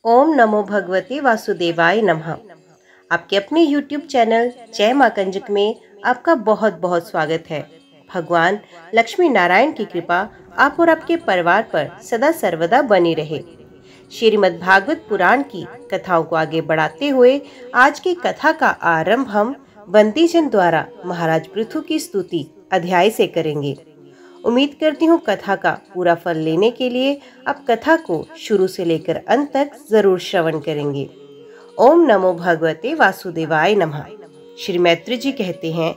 ओम नमो भगवते वासुदेवाय नमः। आपके अपने YouTube चैनल जय मां कंजक में आपका बहुत बहुत स्वागत है। भगवान लक्ष्मी नारायण की कृपा आप और आपके परिवार पर सदा सर्वदा बनी रहे। श्रीमद् भागवत पुराण की कथाओं को आगे बढ़ाते हुए आज की कथा का आरंभ हम बंदीजन द्वारा महाराज पृथु की स्तुति अध्याय से करेंगे। उम्मीद करती हूँ कथा का पूरा फल लेने के लिए आप कथा को शुरू से लेकर अंत तक जरूर श्रवण करेंगे। ओम नमो भगवते वासुदेवाय नमः। श्री मैत्री जी कहते हैं,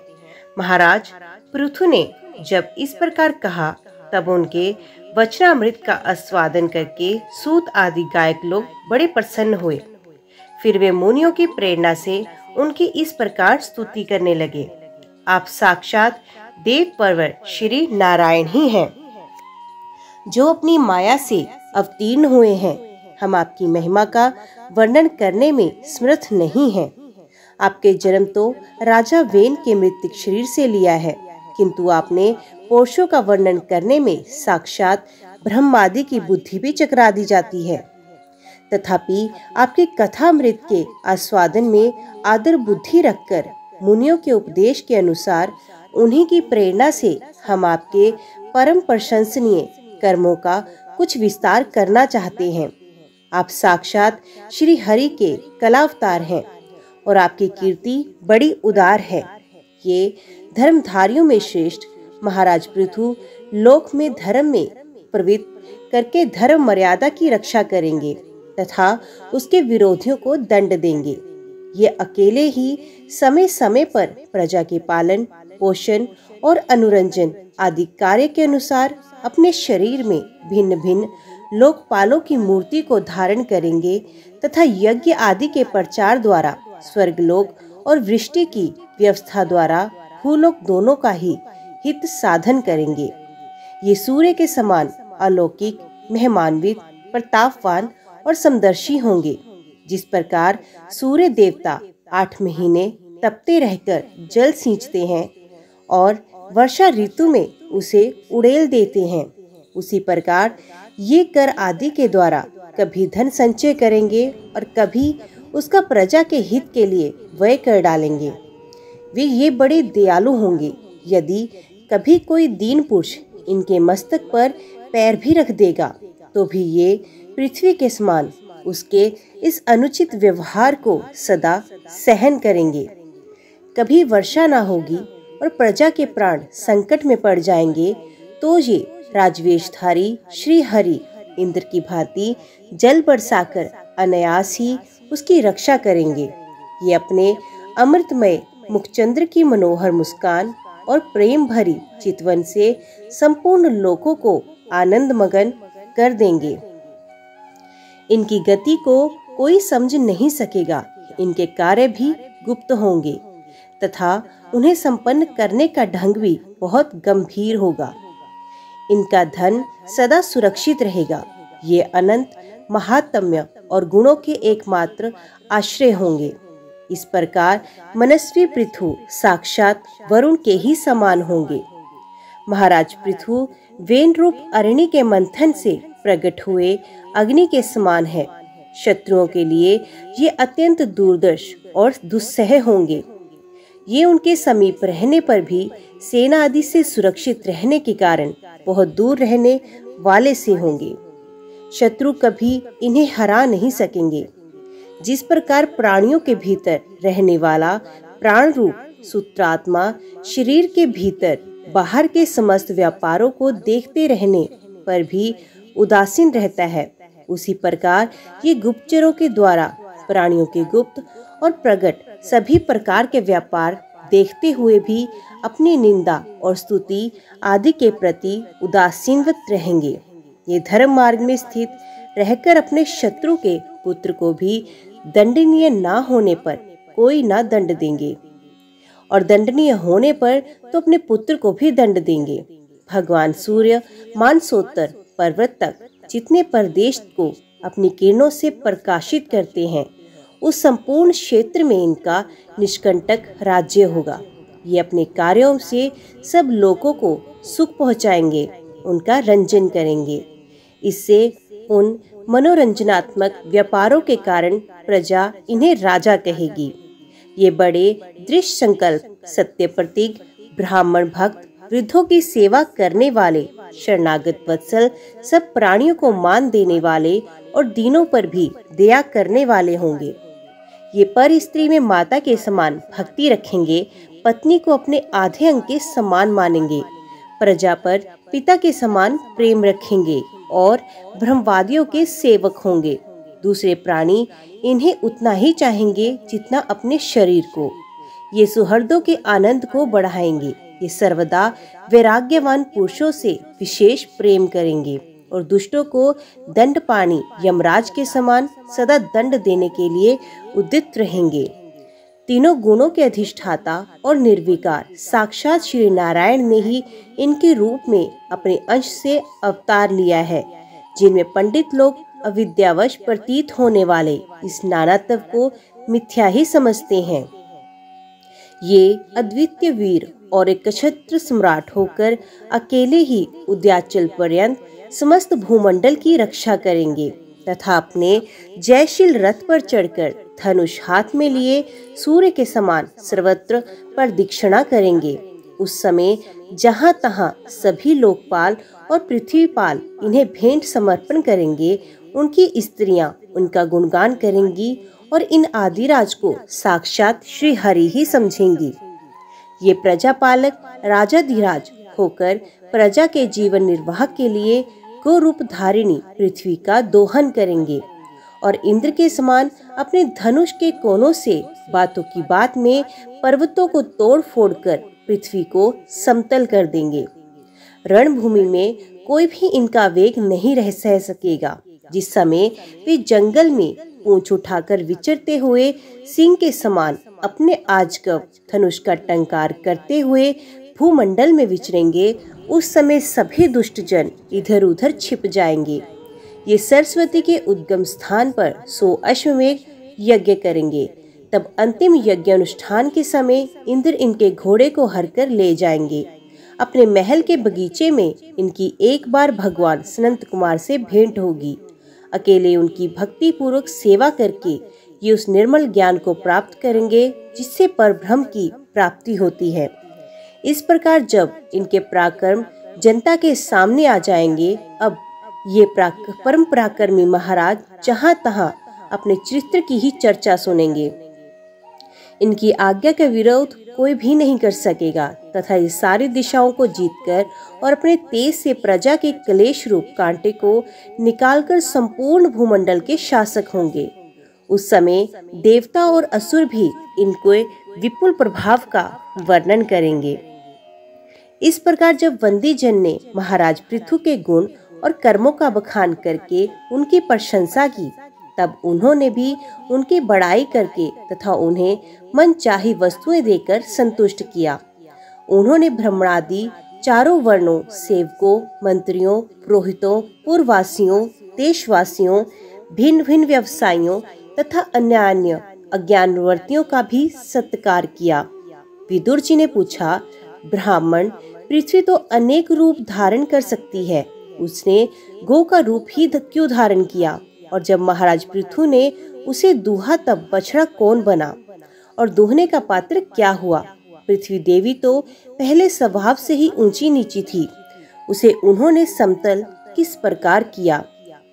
महाराज पृथु ने जब इस प्रकार कहा तब उनके वचनामृत का आस्वादन करके सूत आदि गायक लोग बड़े प्रसन्न हुए। फिर वे मुनियों की प्रेरणा से उनकी इस प्रकार स्तुति करने लगे। आप साक्षात देव परवर श्री नारायण ही हैं, जो अपनी माया से अवतीर्ण हुए हैं। हम आपकी महिमा का वर्णन करने में समर्थ नहीं हैं। आपके जन्म तो राजा वेन के मृतिक शरीर से लिया है, किंतु आपने पुरुषों का वर्णन करने में साक्षात ब्रह्मादि की बुद्धि भी चकरा दी जाती है। तथापि आपके कथामृत के आस्वादन में आदर बुद्धि रखकर मुनियों के उपदेश के अनुसार उन्हीं की प्रेरणा से हम आपके परम प्रशंसनीय कर्मों का कुछ विस्तार करना चाहते हैं। आप साक्षात श्री हरि के कलावतार हैं और आपकी कीर्ति बड़ी उदार है। ये धर्मधारियों में श्रेष्ठ महाराज पृथु लोक में धर्म में प्रवृत्त करके धर्म मर्यादा की रक्षा करेंगे तथा उसके विरोधियों को दंड देंगे। ये अकेले ही समय समय पर प्रजा के पालन पोषण और अनुरंजन आदि कार्य के अनुसार अपने शरीर में भिन्न भिन्न लोकपालों की मूर्ति को धारण करेंगे तथा यज्ञ आदि के प्रचार द्वारा स्वर्गलोक और वृष्टि की व्यवस्था द्वारा भूलोक दोनों का ही हित साधन करेंगे। ये सूर्य के समान अलौकिक महिमान्वित प्रतापवान और समदर्शी होंगे। जिस प्रकार सूर्य देवता 8 महीने तपते रहकर जल सींचते हैं और वर्षा ऋतु में उसे उड़ेल देते हैं, उसी प्रकार ये कर आदि के द्वारा कभी धन संचय करेंगे और कभी उसका प्रजा के हित के लिए व्यय कर डालेंगे। वे ये बड़े दयालु होंगे। यदि कभी कोई दीन पुरुष इनके मस्तक पर पैर भी रख देगा तो भी ये पृथ्वी के समान उसके इस अनुचित व्यवहार को सदा सहन करेंगे। कभी वर्षा ना होगी और प्रजा के प्राण संकट में पड़ जाएंगे तो ये राजवेशधारी श्री हरि इंद्र की भांति जल बरसाकर अनायास ही उसकी रक्षा करेंगे। ये अपने अमृतमय मुखचंद्र की मनोहर मुस्कान और प्रेम भरी चितवन से संपूर्ण लोकों को आनंद मगन कर देंगे। इनकी गति को कोई समझ नहीं सकेगा। इनके कार्य भी गुप्त होंगे तथा उन्हें संपन्न करने का ढंग भी बहुत गंभीर होगा। इनका धन सदा सुरक्षित रहेगा। ये अनंत महात्म्य और गुणों के एकमात्र आश्रय होंगे। इस प्रकार मनस्वी पृथु साक्षात वरुण के ही समान होंगे। महाराज पृथु वेन रूप अरणि के मंथन से प्रकट हुए अग्नि के समान है। शत्रुओं के लिए ये अत्यंत दुर्दर्श और दुस्सह होंगे। ये उनके समीप रहने पर भी सेना आदि से सुरक्षित रहने के कारण बहुत दूर रहने वाले से होंगे। शत्रु कभी इन्हें हरा नहीं सकेंगे। जिस प्रकार प्राणियों के भीतर रहने वाला प्राण रूप सूत्रात्मा शरीर के भीतर बाहर के समस्त व्यापारों को देखते रहने पर भी उदासीन रहता है, उसी प्रकार ये गुप्तचरों के द्वारा प्राणियों के गुप्त और प्रकट सभी प्रकार के व्यापार देखते हुए भी अपनी निंदा और स्तुति आदि के प्रति उदासीनवत रहेंगे। ये धर्म मार्ग में स्थित रहकर अपने शत्रु के पुत्र को भी दंडनीय ना होने पर कोई ना दंड देंगे और दंडनीय होने पर तो अपने पुत्र को भी दंड देंगे। भगवान सूर्य मानसोत्तर पर्वत तक जितने प्रदेश को अपनी किरणों से प्रकाशित करते हैं, उस संपूर्ण क्षेत्र में इनका निष्कंटक राज्य होगा। ये अपने कार्यों से सब लोगों को सुख पहुंचाएंगे, उनका रंजन करेंगे। इससे उन मनोरंजनात्मक व्यापारों के कारण प्रजा इन्हें राजा कहेगी। ये बड़े दृश्य संकल्प, सत्य प्रतीक, ब्राह्मण भक्त, वृद्धों की सेवा करने वाले, शरणागत वत्सल, सब प्राणियों को मान देने वाले और दीनों पर भी दया करने वाले होंगे। ये पर स्त्री में माता के समान भक्ति रखेंगे, पत्नी को अपने आधे अंग के समान मानेंगे, प्रजा पर पिता के समान प्रेम रखेंगे और ब्रह्मवादियों के सेवक होंगे। दूसरे प्राणी इन्हें उतना ही चाहेंगे जितना अपने शरीर को। ये सुहृदों के आनंद को बढ़ाएंगे। ये सर्वदा वैराग्यवान पुरुषों से विशेष प्रेम करेंगे और दुष्टों को दंडपाणी यमराज के समान सदा दंड देने के लिए उद्यत रहेंगे। तीनों गुणों के अधिष्ठाता और निर्विकार साक्षात श्री नारायण ने ही इनके रूप में अपने अंश से अवतार लिया है, जिनमें पंडित लोग अविद्यावश प्रतीत होने वाले इस नानात्व को मिथ्या ही समझते हैं। ये अद्वितीय वीर और एक क्षत्र सम्राट होकर अकेले ही उद्याचल पर्यंत समस्त भूमंडल की रक्षा करेंगे तथा अपने जयशील रथ पर चढ़कर धनुष हाथ में लिए सूर्य के समान सर्वत्र प्रदक्षिणा करेंगे। उस समय जहाँ तहाँ सभी लोकपाल और पृथ्वीपाल इन्हें भेंट समर्पण करेंगे। उनकी स्त्रियां उनका गुणगान करेंगी और इन आदिराज को साक्षात श्री हरि ही समझेंगी। ये प्रजापालक राजाधिराज होकर प्रजा के जीवन निर्वाह के लिए गो रूप धारिणी पृथ्वी का दोहन करेंगे और इंद्र के समान अपने धनुष के कोनों से बातों की बात में पर्वतों को तोड़ फोड़ कर पृथ्वी को समतल कर देंगे। रणभूमि में कोई भी इनका वेग नहीं रह सह सकेगा। जिस समय वे जंगल में पूंछ उठाकर विचरते हुए सिंह के समान अपने आजगव धनुष का टंकार करते हुए भूमंडल में विचरेंगे, उस समय सभी दुष्ट जन इधर उधर छिप जाएंगे। ये सरस्वती के उद्गम स्थान पर 100 अश्वमेध यज्ञ करेंगे। तब अंतिम यज्ञ अनुष्ठान के समय इंद्र इनके घोड़े को हरकर ले जाएंगे। अपने महल के बगीचे में इनकी एक बार भगवान सनंत कुमार से भेंट होगी। अकेले उनकी भक्ति पूर्वक सेवा करके ये उस निर्मल ज्ञान को प्राप्त करेंगे जिससे परब्रह्म की प्राप्ति होती है। इस प्रकार जब इनके पराक्रम जनता के सामने आ जाएंगे, अब ये परम पराक्रमी महाराज जहाँ तहाँ अपने चरित्र की ही चर्चा सुनेंगे। इनकी आज्ञा का विरोध कोई भी नहीं कर सकेगा तथा ये सारी दिशाओं को जीतकर और अपने तेज से प्रजा के क्लेश रूप कांटे को निकालकर संपूर्ण भूमंडल के शासक होंगे। उस समय देवता और असुर भी इनके विपुल प्रभाव का वर्णन करेंगे। इस प्रकार जब वंदी जन ने महाराज पृथु के गुण और कर्मों का बखान करके उनकी प्रशंसा की, तब उन्होंने भी उनकी बड़ाई करके तथा उन्हें मनचाही वस्तुएं देकर संतुष्ट किया। उन्होंने ब्राह्मणादि चारों वर्णों, सेवकों, मंत्रियों, पुरोहितों, पूर्ववासियों, देशवासियों, भिन्न भिन्न व्यवसायियों तथा अन्य अज्ञानवर्तियों का भी सत्कार किया। विदुर जी ने पूछा, ब्राह्मण, पृथ्वी तो अनेक रूप धारण कर सकती है, उसने गौ का रूप ही क्यों धारण किया? और जब महाराज पृथु ने उसे दूहा तब बछड़ा कौन बना और दूहने का पात्र क्या हुआ? पृथ्वी देवी तो पहले स्वभाव से ही ऊंची नीची थी, उसे उन्होंने समतल किस प्रकार किया?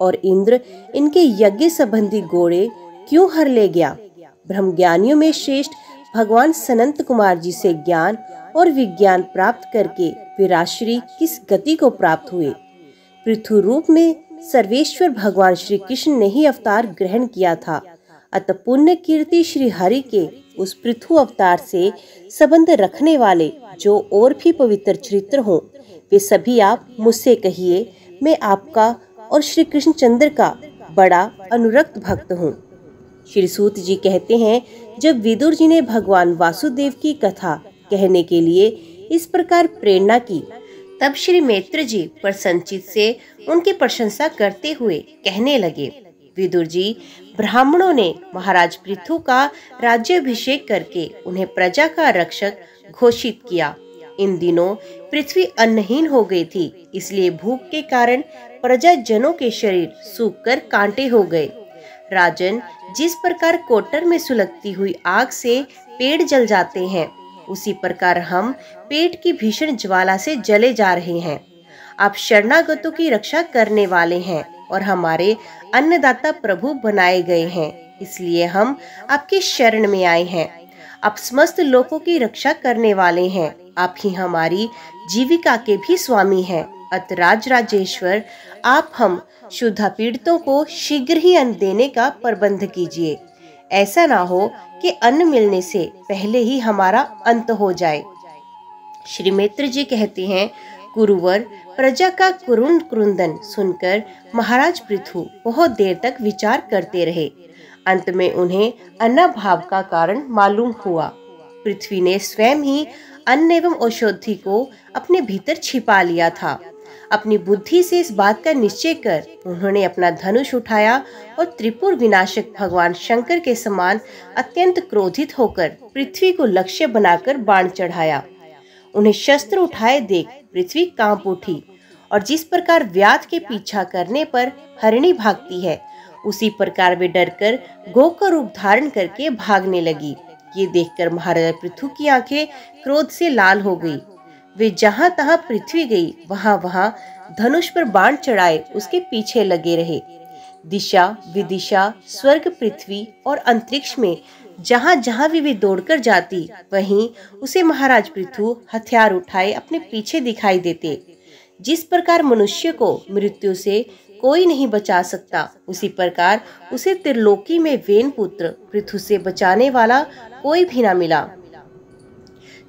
और इंद्र इनके यज्ञ संबंधी घोड़े क्यों हर ले गया? ब्रह्मज्ञानियों में श्रेष्ठ भगवान सनंत कुमार जी से ज्ञान और विज्ञान प्राप्त करके विराश्री किस गति को प्राप्त हुए? पृथु रूप में सर्वेश्वर भगवान श्री कृष्ण ने ही अवतार ग्रहण किया था। अतः पुण्य कीर्ति श्री हरि के उस पृथु अवतार से संबंध रखने वाले जो और भी पवित्र चरित्र हों, वे सभी आप मुझसे कहिए। मैं आपका और श्री कृष्णचंद्र का बड़ा अनुरक्त भक्त हूँ। श्री सूत जी कहते हैं, जब विदुर जी ने भगवान वासुदेव की कथा कहने के लिए इस प्रकार प्रेरणा की, तब श्री मैत्र जी प्रसन्नचित्त से उनकी प्रशंसा करते हुए कहने लगे, विदुर जी, ब्राह्मणों ने महाराज पृथु का राज्याभिषेक करके उन्हें प्रजा का रक्षक घोषित किया इन दिनों पृथ्वी अन्नहीन हो गई थी, इसलिए भूख के कारण प्रजाजनों के शरीर सूखकर कांटे हो गए। राजन, जिस प्रकार कोटर में सुलगती हुई आग से पेड़ जल जाते हैं, उसी प्रकार हम पेट की भीषण ज्वाला से जले जा रहे हैं। आप शरणागतों की रक्षा करने वाले हैं और हमारे अन्नदाता प्रभु बनाए गए हैं, इसलिए हम आपकी शरण में आए हैं। आप समस्त लोगों की रक्षा करने वाले हैं, आप ही हमारी जीविका के भी स्वामी हैं। अतः राजराजेश्वर, आप हम क्षुधा पीड़ितों को शीघ्र ही अन्न देने का प्रबंध कीजिए। ऐसा ना हो कि अन्न मिलने से पहले ही हमारा अंत हो जाए। श्री मित्र जी कहते हैं, कुरुवर, प्रजा का करुण क्रंदन सुनकर महाराज पृथु बहुत देर तक विचार करते रहे। अंत में उन्हें अन्नाभाव का कारण मालूम हुआ। पृथ्वी ने स्वयं ही अन्न एवं औषधि को अपने भीतर छिपा लिया था। अपनी बुद्धि से इस बात का निश्चय कर उन्होंने अपना धनुष उठाया और त्रिपुर विनाशक भगवान शंकर के समान अत्यंत क्रोधित होकर पृथ्वी को लक्ष्य बनाकर बाण चढ़ाया। उन्हें शस्त्र उठाए देख पृथ्वी कांप उठी और जिस प्रकार व्याध के पीछा करने पर हरिणी भागती है, उसी प्रकार वे डरकर गौ का रूप धारण करके भागने लगी। ये देखकर महाराजा पृथु की आंखें क्रोध से लाल हो गई। वे जहां तहां पृथ्वी गई, वहां वहां धनुष पर बाण चढ़ाए उसके पीछे लगे रहे। दिशा विदिशा, स्वर्ग, पृथ्वी और अंतरिक्ष में जहां जहां भी वे दौड़कर जाती, वहीं उसे महाराज पृथु हथियार उठाए अपने पीछे दिखाई देते। जिस प्रकार मनुष्य को मृत्यु से कोई नहीं बचा सकता, उसी प्रकार उसे त्रिलोकी में वेन पुत्र पृथु से बचाने वाला कोई भी न मिला।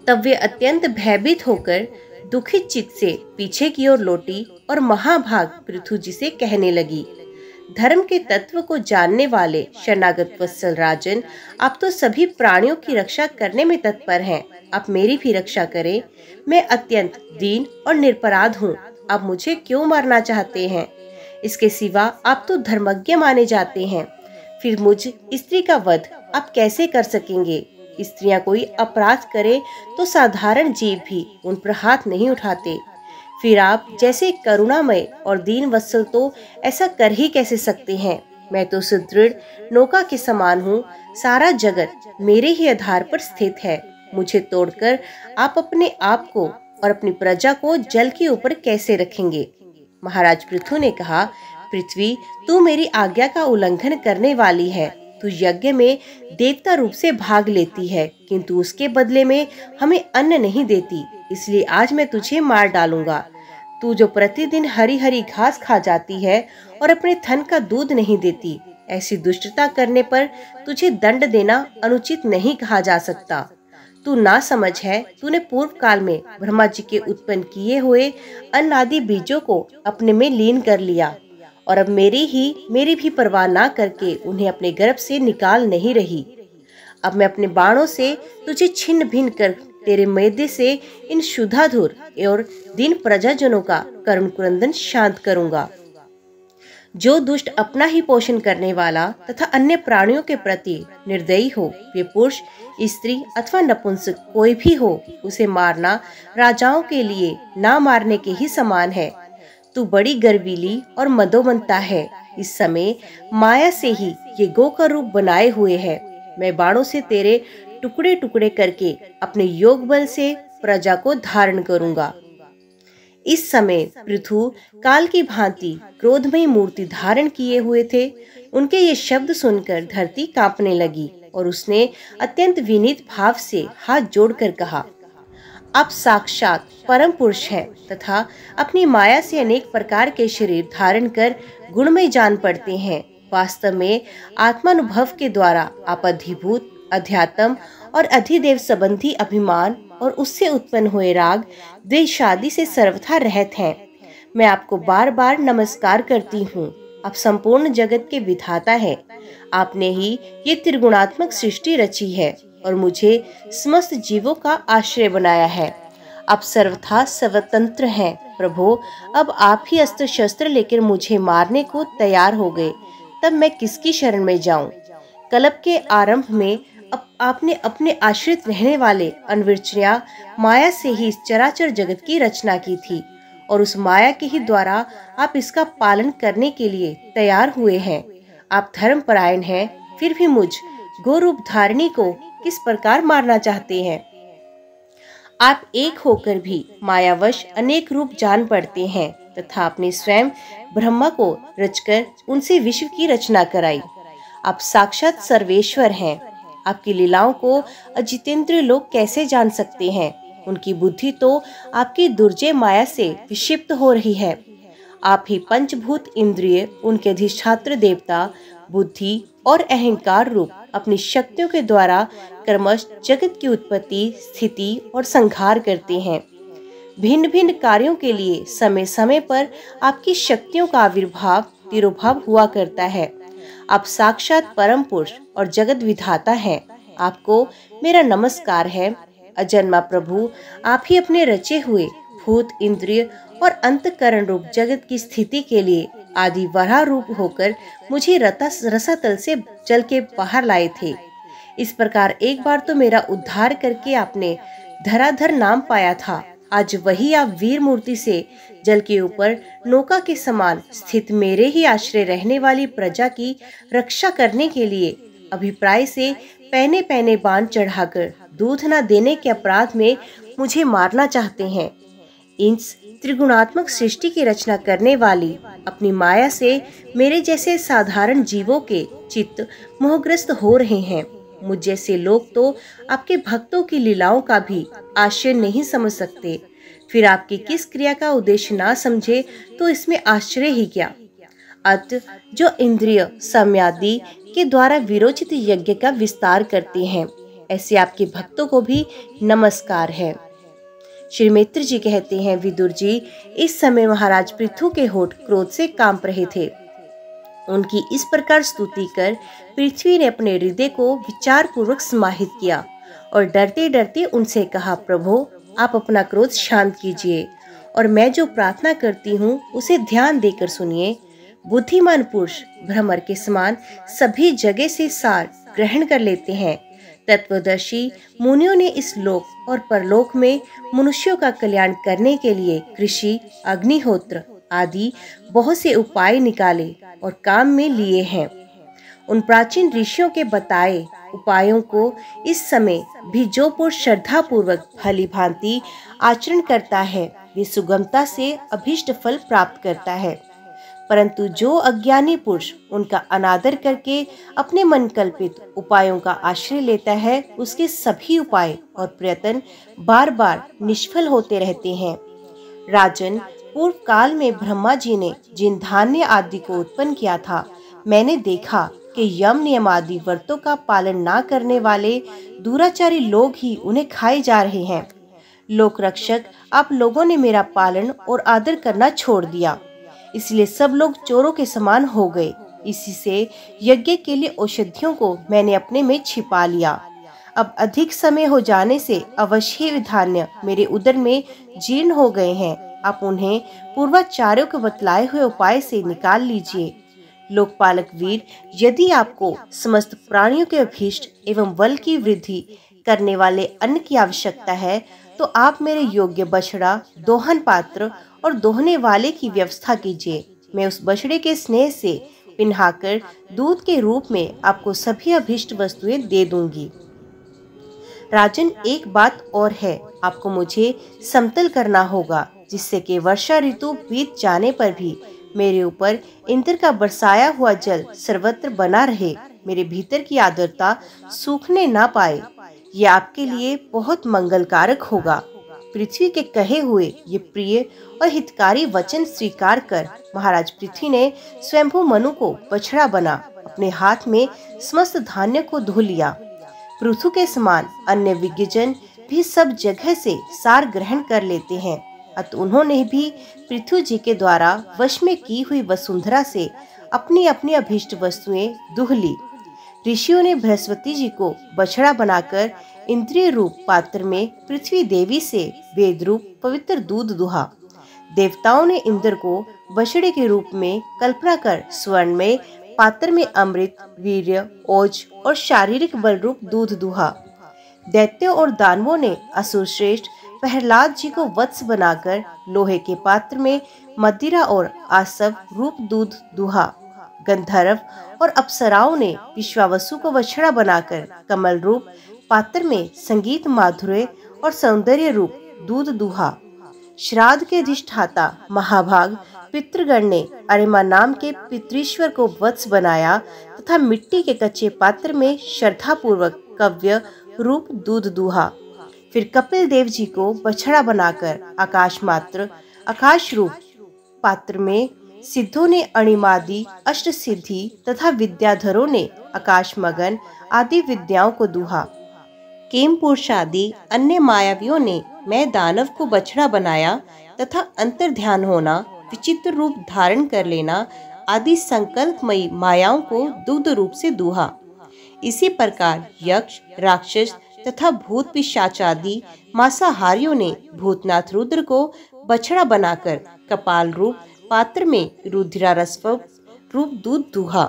तब वे अत्यंत भयभीत होकर दुखित चित्त से पीछे की ओर लौटी और महाभाग पृथु जी से कहने लगी, धर्म के तत्व को जानने वाले शरणागत वत्सल राजन, आप तो सभी प्राणियों की रक्षा करने में तत्पर हैं। आप मेरी भी रक्षा करें। मैं अत्यंत दीन और निरपराध हूँ। आप मुझे क्यों मारना चाहते हैं? इसके सिवा आप तो धर्मज्ञ माने जाते हैं। फिर मुझ स्त्री का वध आप कैसे कर सकेंगे? स्त्रियां कोई अपराध करे तो साधारण जीव भी उन पर हाथ नहीं उठाते। फिर आप जैसे करुणामय और दीन वत्सल तो ऐसा कर ही कैसे सकते हैं? मैं तो सुदृढ़ नौका के समान हूँ। सारा जगत मेरे ही आधार पर स्थित है। मुझे तोड़कर आप अपने आप को और अपनी प्रजा को जल के ऊपर कैसे रखेंगे? महाराज पृथु ने कहा, पृथ्वी, तू मेरी आज्ञा का उल्लंघन करने वाली है। तू यज्ञ में देवता रूप से भाग लेती है, किंतु उसके बदले में हमें अन्न नहीं देती। इसलिए आज मैं तुझे मार डालूंगा। तू जो प्रतिदिन हरी हरी घास खा जाती है और अपने थन का दूध नहीं देती, ऐसी दुष्टता करने पर तुझे दंड देना अनुचित नहीं कहा जा सकता। तू ना समझ है, तूने पूर्व काल में ब्रह्मा जी के उत्पन्न किए हुए अन्न आदि बीजों को अपने में लीन कर लिया और अब मेरी भी परवाह ना करके उन्हें अपने गर्भ से निकाल नहीं रही। अब मैं अपने बाणों से तुझे छिन्न भिन्न कर तेरे मैदे से इन क्षुधाधुर और दीन प्रजाजनों का करुण क्रंदन शांत करूंगा। जो दुष्ट अपना ही पोषण करने वाला तथा अन्य प्राणियों के प्रति निर्दयी हो, वे पुरुष, स्त्री अथवा नपुंसक कोई भी हो, उसे मारना राजाओं के लिए ना मारने के ही समान है। तू बड़ी गर्वीली और मदोमंता है। इस समय माया से ही ये गो का रूप बनाए हुए है। मैं बाणों से तेरे टुकड़े टुकड़े करके अपने योग बल से प्रजा को धारण करूंगा। इस समय पृथु काल की भांति क्रोधमयी मूर्ति धारण किए हुए थे। उनके ये शब्द सुनकर धरती कांपने लगी और उसने अत्यंत विनीत भाव से हाथ जोड़कर कहा, आप साक्षात परम पुरुष हैं तथा अपनी माया से अनेक प्रकार के शरीर धारण कर गुणमय जान पड़ते हैं। वास्तव में आत्मानुभव के द्वारा आप अधिभूत, अध्यात्म और अधिदेव संबंधी अभिमान और उससे उत्पन्न हुए राग, द्वेष आदि से सर्वथा रहित हैं। मैं आपको बार बार नमस्कार करती हूँ। आप संपूर्ण जगत के विधाता हैं। आपने ही ये त्रिगुणात्मक सृष्टि रची है और मुझे समस्त जीवों का आश्रय बनाया है। आप सर्वथा स्वतंत्र हैं। प्रभु, अब आप ही अस्त्र शस्त्र लेकर मुझे मारने को तैयार हो गए, तब मैं किसकी शरण में जाऊं? कल्प के आरंभ में आपने अपने आश्रित रहने वाले अनविचर्या माया से ही इस चराचर जगत की रचना की थी और उस माया के ही द्वारा आप इसका पालन करने के लिए तैयार हुए हैं। आप धर्मपरायण हैं, फिर भी मुझ गोरूप धारिणी को किस प्रकार मारना चाहते हैं? आप एक होकर भी मायावश अनेक रूप जान पड़ते हैं तथा आपने स्वयं ब्रह्मा को रचकर उनसे विश्व की रचना कराई। आप साक्षात सर्वेश्वर हैं। आपकी लीलाओं को अजितेंद्र लोग कैसे जान सकते हैं? उनकी बुद्धि तो आपकी दुर्जय माया से विक्षिप्त हो रही है। आप ही पंचभूत इंद्रिय, उनके अधिष्ठात्र देवता, बुद्धि और अहंकार रूप अपनी शक्तियों के द्वारा क्रमश जगत की उत्पत्ति, स्थिति और संहार करते हैं। भिन्न भिन्न कार्यों के लिए समय समय पर आपकी शक्तियों का आविर्भाव तिरोभाव हुआ करता है। आप साक्षात परम पुरुष और जगत विधाता हैं। आपको मेरा नमस्कार है। अजन्मा प्रभु, आप ही अपने रचे हुए भूत, इंद्रिय और अंतकरण रूप जगत की स्थिति के लिए आदि वराह रूप होकर मुझे रसातल से जल के बाहर लाए थे। इस प्रकार एक बार तो मेरा उद्धार करके आपने धराधर नाम पाया था। आज वही आप वीर मूर्ति से जल के ऊपर नौका के समान स्थित मेरे ही आश्रय रहने वाली प्रजा की रक्षा करने के लिए अभिप्राय से पहने पहने बाण चढ़ाकर दूध न देने के अपराध में मुझे मारना चाहते हैं। इस त्रिगुणात्मक सृष्टि की रचना करने वाली अपनी माया से मेरे जैसे साधारण जीवों के चित्त मोहग्रस्त हो रहे हैं। मुझ जैसे लोग तो आपके भक्तों की लीलाओं का भी आश्चर्य नहीं समझ सकते। फिर आपकी किस क्रिया का उद्देश्य ना समझे तो इसमें आश्चर्य ही क्या। अत जो इंद्रिय सम्यादि के द्वारा विरोचित यज्ञ का विस्तार करते हैं, ऐसे आपके भक्तों को भी नमस्कार है। श्री मित्र जी कहते हैं, विदुर जी, इस समय महाराज पृथु के होठ क्रोध से कांप रहे थे। उनकी इस प्रकार स्तुति कर पृथ्वी ने अपने हृदय को विचार पूर्वक समाहित किया और डरते डरते उनसे कहा, प्रभु आप अपना क्रोध शांत कीजिए और मैं जो प्रार्थना करती हूँ उसे ध्यान देकर सुनिए। बुद्धिमान पुरुष भ्रमर के समान सभी जगह से सार ग्रहण कर लेते हैं। तत्वदर्शी मुनियों ने इस लोक और परलोक में मनुष्यों का कल्याण करने के लिए कृषि, अग्निहोत्र आदि बहुत से उपाय निकाले और काम में लिए हैं। उन प्राचीन ऋषियों के बताए उपायों को इस समय भी जो पुरुष श्रद्धा पूर्वक भली भांति आचरण करता है, वे सुगमता से अभीष्ट फल प्राप्त करता है। परंतु जो अज्ञानी पुरुष उनका अनादर करके अपने मन कल्पित उपायों का आश्रय लेता है, उसके सभी उपाय और प्रयत्न बार बार निष्फल होते रहते हैं। राजन, पूर्व काल में ब्रह्मा जी ने जिन धान्य आदि को उत्पन्न किया था, मैंने देखा कि यम नियम आदि व्रतों का पालन ना करने वाले दुराचारी लोग ही उन्हें खाए जा रहे हैं। लोक रक्षक, आप लोगों ने मेरा पालन और आदर करना छोड़ दिया, इसलिए सब लोग चोरों के समान हो गए। इसी से यज्ञ के लिए औषधियों को मैंने अपने में छिपा लिया। अब अधिक समय हो जाने से अवश्य ही धान्य मेरे उदर में जीर्ण हो गए हैं। आप उन्हें पूर्वाचार्यों के बतलाए हुए उपाय से निकाल लीजिए। लोकपालक वीर, यदि आपको समस्त प्राणियों के अभीष्ट एवं बल की वृद्धि करने वाले अन्न की आवश्यकता है, तो आप मेरे योग्य बछड़ा, दोहन पात्र और दोहने वाले की व्यवस्था कीजिए। मैं उस बछड़े के स्नेह से पिन्हाकर दूध के रूप में आपको सभी अभीष्ट वस्तुएं दे दूंगी। राजन, एक बात और है, आपको मुझे समतल करना होगा, जिससे कि वर्षा ऋतु बीत जाने पर भी मेरे ऊपर इंद्र का बरसाया हुआ जल सर्वत्र बना रहे, मेरे भीतर की आर्द्रता सूखने ना पाए। यह आपके लिए बहुत मंगलकारक होगा। पृथ्वी के कहे हुए ये प्रिय और हितकारी वचन स्वीकार कर महाराज पृथ्वी ने स्वयंभू मनु को बछड़ा बना अपने हाथ में समस्त धान्य को धो लिया। पृथु के समान अन्य विज्ञजन भी सब जगह से सार ग्रहण कर लेते हैं, अतः उन्होंने भी पृथ्वी जी के द्वारा वश में की हुई वसुंधरा से अपनी अपनी अभीष्ट वस्तुएं दुह ली। ऋषियों ने बृहस्पति जी को बछड़ा बनाकर इंद्रिय रूप पात्र में पृथ्वी देवी से वेद रूप पवित्र दूध दुहा। देवताओं ने इंद्र को बछड़े के रूप में कल्पना कर स्वर्ण में पात्र में अमृत, वीर्य, ओज और शारीरिक बल रूप दूध दुहा। दैत्यों और दानवों ने असुर श्रेष्ठ प्रहलाद जी को वत्स बनाकर लोहे के पात्र में मदिरा और आसव रूप दूध दुहा। गंधर्व और अप्सराओं ने विश्वावसु को बछड़ा बनाकर कमल रूप पात्र में संगीत, माधुर्य और सौंदर्य रूप दूध दुहा। श्राद्ध के अधिष्ठाता महाभाग पितृगण ने अरिमा नाम के पितृश्वर को वत्स बनाया तथा मिट्टी के कच्चे पात्र में श्रद्धा पूर्वक कव्य रूप दूध दुहा। फिर कपिल देव जी को बछड़ा बनाकर आकाश मात्र आकाश रूप पात्र में सिद्धों ने अणिमादि अष्ट सिद्धि तथा विद्याधरों ने आकाश मगन आदि विद्याओं को दुहा। केम पुरुष आदि अन्य मायावियों ने मैं दानव को बछड़ा बनाया तथा अंतर ध्यान होना, विचित्र रूप धारण कर लेना आदि संकल्पमयी मायाओं को दुग्ध रूप से दुहा। इसी प्रकार यक्ष, राक्षस तथा भूत पिशाच आदि मांसाहारियों ने भूतनाथ रुद्र को बछड़ा बनाकर कपाल रूप पात्र में रुधिरारस रूप दूध दुहा।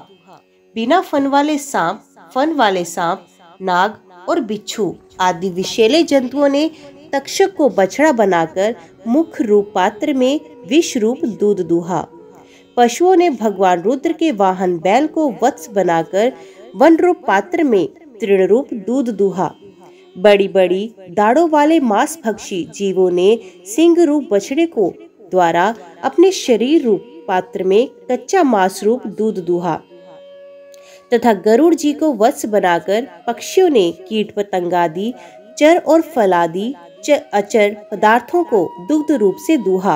बिना फन वाले सांप, फन वाले सांप, नाग और बिच्छू आदि विषैले जंतुओं ने तक्षक को बछड़ा बनाकर मुख रूप पात्र में विष रूप दूध दुहा। पशुओं ने भगवान रुद्र के वाहन बैल को वत्स बनाकर वन रूप पात्र में तृण रूप दूध दुहा। बड़ी बड़ी दाढ़ों वाले मांस भक्षी जीवों ने सिंह रूप बछड़े को द्वारा अपने शरीर रूप पात्र में कच्चा मांस रूप दूध दुहा तथा गरुड़ जी को वत्स बनाकर पक्षियों ने कीट पतंगादि चर और फलादि अचर पदार्थों को दुग्ध रूप से दुहा।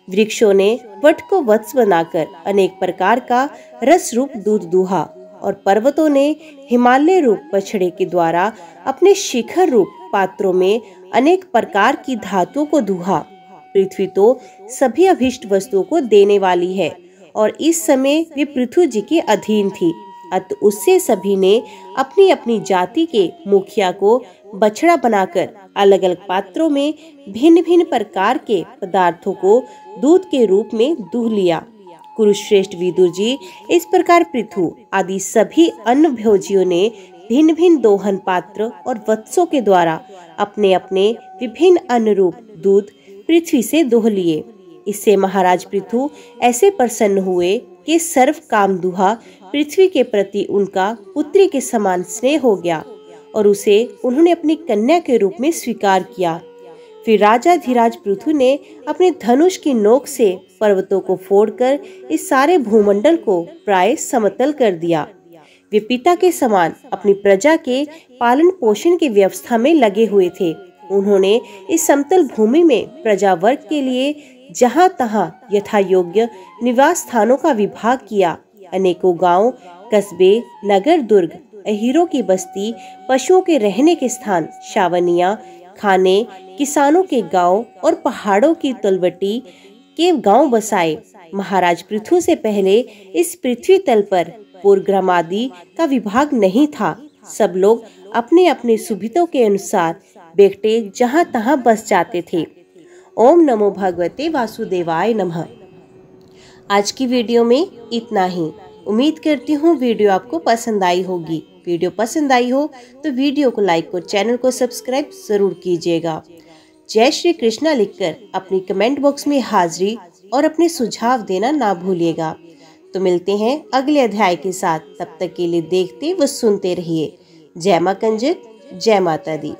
वृक्षों ने वट को वत्स बनाकर अनेक प्रकार का रस रूप दूध दुहा और पर्वतों ने हिमालय रूप बछड़े के द्वारा अपने शिखर रूप पात्रों में अनेक प्रकार की धातुओं को दुहा। पृथ्वी तो सभी अभिष्ट वस्तुओं को देने वाली है और इस समय वे पृथ्वी जी के अधीन थी। अत उससे सभी ने अपनी अपनी जाति के मुखिया को बछड़ा बनाकर अलग अलग पात्रों में भिन्न भिन्न प्रकार के पदार्थों को दूध के रूप में दूह लिया। कुरुश्रेष्ठ विदुर जी इस प्रकार पृथु आदि सभी अन्न भोजियों ने भिन्न भिन्न दोहन पात्र और वत्सों के द्वारा अपने अपने विभिन्न अन्न रूप दूध पृथ्वी से दोह लिए। इससे महाराज पृथु ऐसे प्रसन्न हुए कि सर्व काम दुहा पृथ्वी के प्रति उनका पुत्री के समान स्नेह हो गया और उसे उन्होंने अपनी कन्या के रूप में स्वीकार किया। फिर राजा धीराज पृथु ने अपने धनुष की नोक से पर्वतों को फोड़कर इस सारे भूमंडल को प्राय समतल कर दिया। वे पिता के समान अपनी प्रजा के पालन पोषण की व्यवस्था में लगे हुए थे। उन्होंने इस समतल भूमि में प्रजा वर्ग के लिए जहाँ तहाँ यथा योग्य निवास स्थानों का विभाग किया। अनेकों गांव, कस्बे, नगर, दुर्ग, अहीरों की बस्ती, पशुओं के रहने के स्थान, शावनिया, खाने, किसानों के गांव और पहाड़ों की तलवटी के गांव बसाए। महाराज पृथु से पहले इस पृथ्वी तल पर पूर्वग्रम आदि का विभाग नहीं था। सब लोग अपने अपने सुविधाओं के अनुसार बेटे जहाँ तहाँ बस जाते थे। ओम नमो भगवते वासुदेवाय नमः। आज की वीडियो में इतना ही। उम्मीद करती हूँ वीडियो आपको पसंद आई होगी। वीडियो पसंद आई हो तो वीडियो को लाइक और चैनल को सब्सक्राइब जरूर कीजिएगा। जय श्री कृष्णा लिखकर अपनी कमेंट बॉक्स में हाजिरी और अपने सुझाव देना ना भूलिएगा। तो मिलते हैं अगले अध्याय के साथ। तब तक के लिए देखते व सुनते रहिए। जय मां कंजक, जय माता दी।